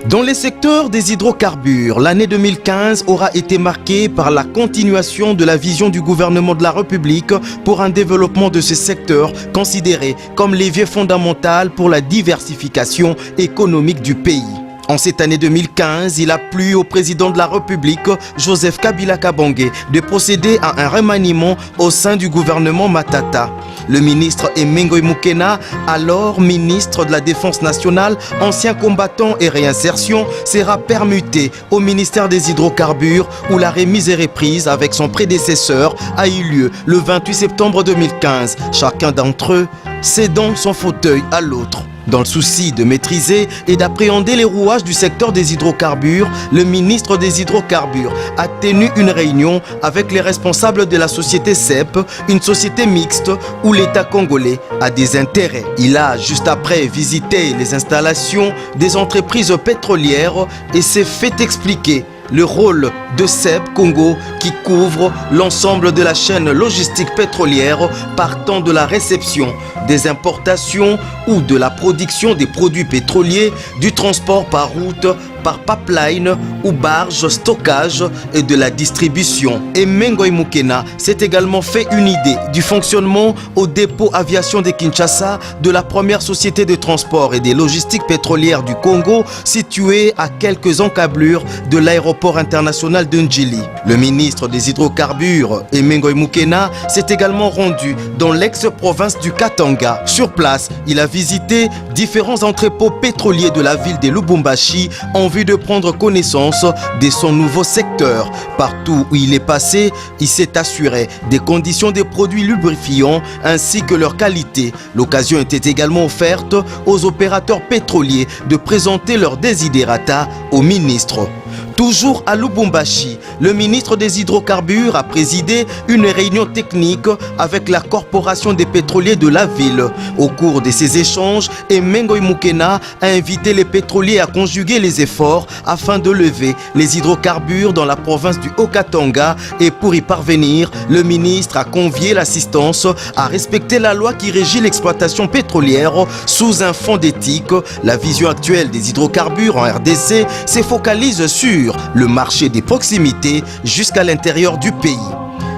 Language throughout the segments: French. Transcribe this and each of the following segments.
Dans les secteurs des hydrocarbures, l'année 2015 aura été marquée par la continuation de la vision du gouvernement de la République pour un développement de ce secteur considéré comme levier fondamental pour la diversification économique du pays. En cette année 2015, il a plu au président de la République, Joseph Kabila Kabange, de procéder à un remaniement au sein du gouvernement Matata. Le ministre Emengo Mukena, alors ministre de la Défense nationale, ancien combattant et réinsertion, sera permuté au ministère des hydrocarbures où la remise et reprise avec son prédécesseur a eu lieu le 28 septembre 2015. Chacun d'entre eux cédant son fauteuil à l'autre. Dans le souci de maîtriser et d'appréhender les rouages du secteur des hydrocarbures, le ministre des hydrocarbures a tenu une réunion avec les responsables de la société CEP, une société mixte où l'État congolais a des intérêts. Il a juste après visité les installations des entreprises pétrolières et s'est fait expliquer le rôle de CEP Congo qui couvre l'ensemble de la chaîne logistique pétrolière partant de la réception, des importations ou de la production des produits pétroliers, du transport par route, par pipeline ou barge, stockage et de la distribution. Et Emengo Mukena s'est également fait une idée du fonctionnement au dépôt aviation de Kinshasa de la première société de transport et des logistiques pétrolières du Congo située à quelques encablures de l'aéroport international de Njili. Le ministre des hydrocarbures, Emengo Mukena, s'est également rendu dans l'ex-province du Katanga. Sur place, il a visité différents entrepôts pétroliers de la ville de Lubumbashi en vue de prendre connaissance de son nouveau secteur. Partout où il est passé, il s'est assuré des conditions des produits lubrifiants ainsi que leur qualité. L'occasion était également offerte aux opérateurs pétroliers de présenter leurs desiderata au ministre. Toujours à Lubumbashi, le ministre des hydrocarbures a présidé une réunion technique avec la corporation des pétroliers de la ville. Au cours de ces échanges, Emengo Mukena a invité les pétroliers à conjuguer les efforts afin de lever les hydrocarbures dans la province du Haut-Katanga et pour y parvenir, le ministre a convié l'assistance à respecter la loi qui régit l'exploitation pétrolière sous un fond d'éthique. La vision actuelle des hydrocarbures en RDC se focalise sur le marché des proximités jusqu'à l'intérieur du pays.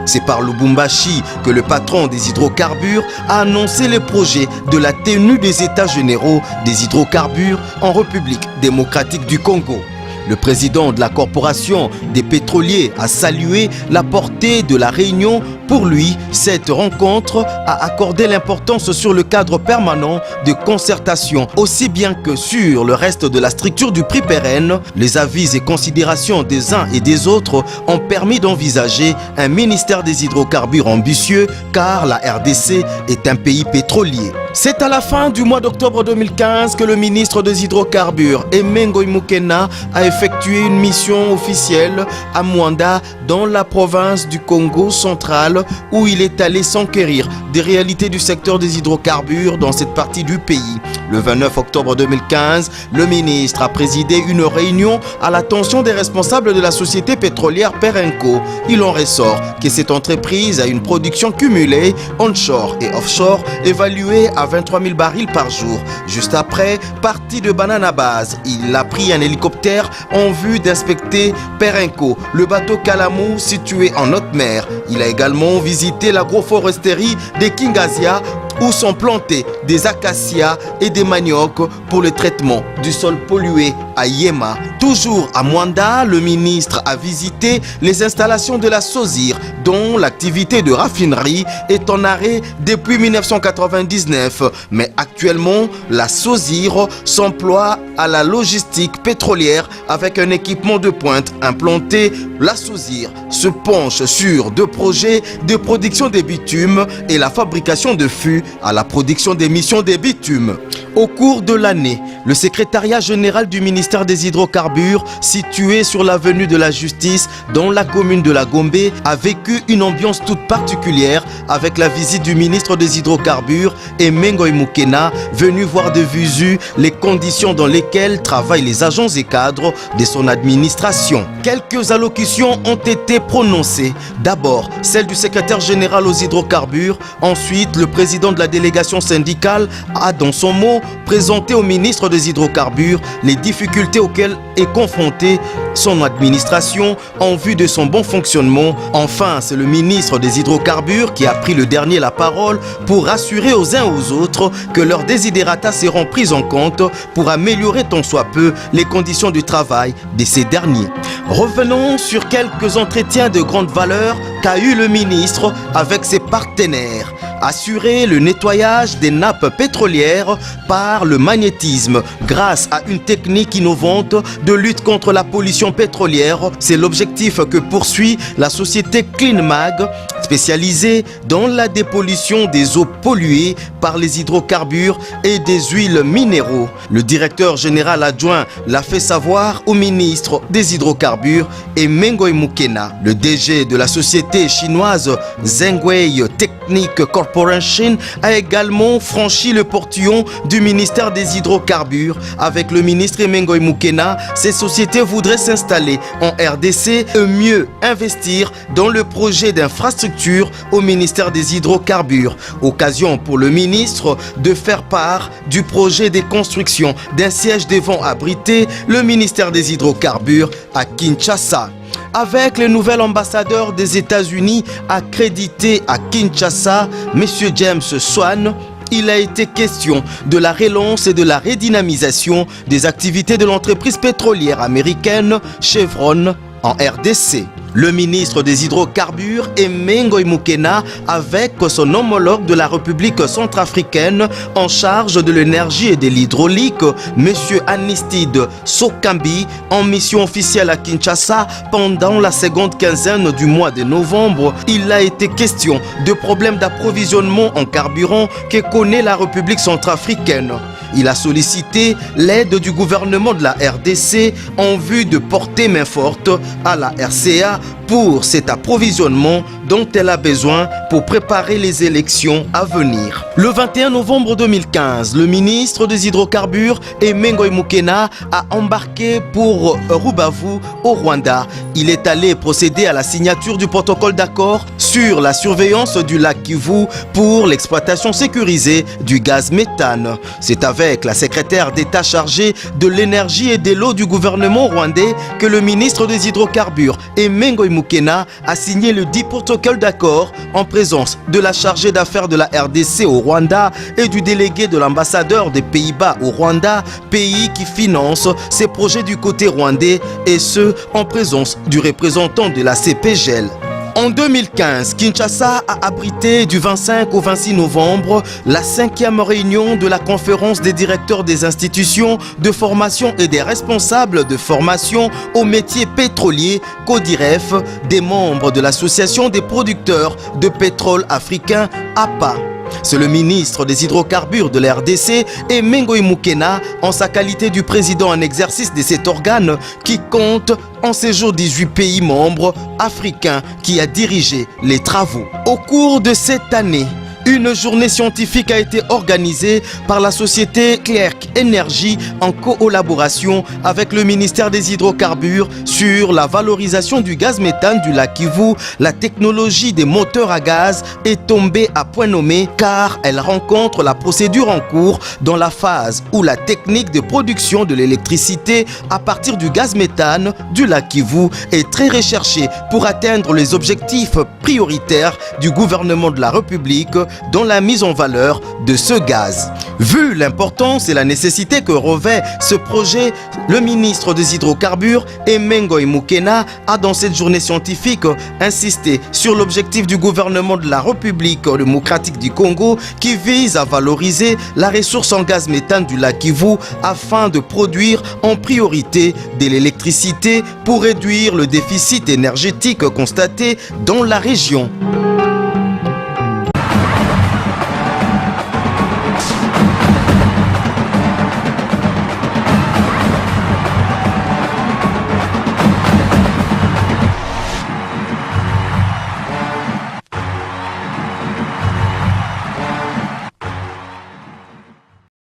C'est par Lubumbashi que le patron des hydrocarbures a annoncé le projet de la tenue des états généraux des hydrocarbures en République démocratique du Congo. Le président de la corporation des pétroliers a salué la portée de la réunion. Pour lui, cette rencontre a accordé l'importance sur le cadre permanent de concertation, aussi bien que sur le reste de la structure du prix pérenne. Les avis et considérations des uns et des autres ont permis d'envisager un ministère des hydrocarbures ambitieux, car la RDC est un pays pétrolier. C'est à la fin du mois d'octobre 2015 que le ministre des hydrocarbures, Emengo Mukena, a effectué une mission officielle à Mwanda, dans la province du Congo central, où il est allé s'enquérir des réalités du secteur des hydrocarbures dans cette partie du pays. Le 29 octobre 2015, le ministre a présidé une réunion à l'attention des responsables de la société pétrolière Perenco. Il en ressort que cette entreprise a une production cumulée onshore et offshore évaluée à 23 000 barils par jour. Juste après, parti de Banana Base, il a pris un hélicoptère en vue d'inspecter Perenco, le bateau Kalamou situé en haute mer. Il a également visité l'agroforesterie de Kingasia où sont plantés des acacias et des maniocs pour le traitement du sol pollué à Yema. Toujours à Mwanda, le ministre a visité les installations de la SOSIR, dont l'activité de raffinerie est en arrêt depuis 1999. Mais actuellement, la SOSIR s'emploie à la logistique pétrolière avec un équipement de pointe implanté. La SOSIR se penche sur deux projets de production des bitumes et la fabrication de fûts à la production d'émissions des bitumes. Au cours de l'année, le secrétariat général du ministère des hydrocarbures, situé sur l'avenue de la Justice, dans la commune de la Gombe, a vécu une ambiance toute particulière avec la visite du ministre des hydrocarbures, Emengo Mukena, venu voir de visu les conditions dans lesquelles travaillent les agents et cadres de son administration. Quelques allocutions ont été prononcées. D'abord, celle du secrétaire général aux hydrocarbures. Ensuite, le président de la délégation syndicale a, dans son mot, présenté au ministre des des hydrocarbures les difficultés auxquelles est confrontée son administration en vue de son bon fonctionnement. Enfin, c'est le ministre des hydrocarbures qui a pris le dernier la parole pour rassurer aux uns aux autres que leurs desiderata seront pris en compte pour améliorer tant soit peu les conditions du travail de ces derniers. Revenons sur quelques entretiens de grande valeur qu'a eu le ministre avec ses partenaires. Assurer le nettoyage des nappes pétrolières par le magnétisme grâce à une technique innovante de lutte contre la pollution pétrolière. C'est l'objectif que poursuit la société CleanMag, spécialisée dans la dépollution des eaux polluées par les hydrocarbures et des huiles minéraux. Le directeur général adjoint l'a fait savoir au ministre des hydrocarbures Emengo Mukena. Le DG de la société chinoise Zhengwei Technic Corporation a également franchi le portillon du ministère des hydrocarbures. Avec le ministre Emengo Mukena, ces sociétés voudraient s'installer en RDC et mieux investir dans le projet d'infrastructure au ministère des hydrocarbures. Occasion pour le ministre de faire part du projet de construction d'un siège devant abriter le ministère des hydrocarbures à Kinshasa. Avec le nouvel ambassadeur des États-Unis accrédité à Kinshasa, M. James Swan, il a été question de la relance et de la redynamisation des activités de l'entreprise pétrolière américaine Chevron en RDC. Le ministre des hydrocarbures Emengo Mukena avec son homologue de la République centrafricaine en charge de l'énergie et de l'hydraulique, M. Anistide Sokambi, en mission officielle à Kinshasa pendant la seconde quinzaine du mois de novembre. Il a été question de problèmes d'approvisionnement en carburant que connaît la République centrafricaine. Il a sollicité l'aide du gouvernement de la RDC en vue de porter main forte à la RCA pour cet approvisionnement dont elle a besoin pour préparer les élections à venir. Le 21 novembre 2015, le ministre des hydrocarbures Emengo Mukena a embarqué pour Rubavu au Rwanda. Il est allé procéder à la signature du protocole d'accord sur la surveillance du lac Kivu pour l'exploitation sécurisée du gaz méthane. C'est avec la secrétaire d'État chargée de l'énergie et de l'eau du gouvernement rwandais que le ministre des hydrocarbures Emengo Mukena a signé le 10 protocole d'accord en présence de la chargée d'affaires de la RDC au Rwanda et du délégué de l'ambassadeur des Pays-Bas au Rwanda, pays qui finance ces projets du côté rwandais, et ce en présence du représentant de la CPGL. En 2015, Kinshasa a abrité du 25 au 26 novembre la 5e réunion de la conférence des directeurs des institutions de formation et des responsables de formation aux métiers pétroliers, CODIREF, des membres de l'association des producteurs de pétrole africain, APA. C'est le ministre des hydrocarbures de la RDC, Emengo Mukena, en sa qualité du président en exercice de cet organe qui compte en séjour 18 pays membres africains, qui a dirigé les travaux. Au cours de cette année, une journée scientifique a été organisée par la société Clerc Energy en collaboration avec le ministère des hydrocarbures sur la valorisation du gaz méthane du lac Kivu. La technologie des moteurs à gaz est tombée à point nommé car elle rencontre la procédure en cours dans la phase où la technique de production de l'électricité à partir du gaz méthane du lac Kivu est très recherchée pour atteindre les objectifs prioritaires du gouvernement de la République dans la mise en valeur de ce gaz. Vu l'importance et la nécessité que revêt ce projet, le ministre des hydrocarbures Emengo Mukena a dans cette journée scientifique insisté sur l'objectif du gouvernement de la République démocratique du Congo qui vise à valoriser la ressource en gaz méthane du lac Kivu afin de produire en priorité de l'électricité pour réduire le déficit énergétique constaté dans la région.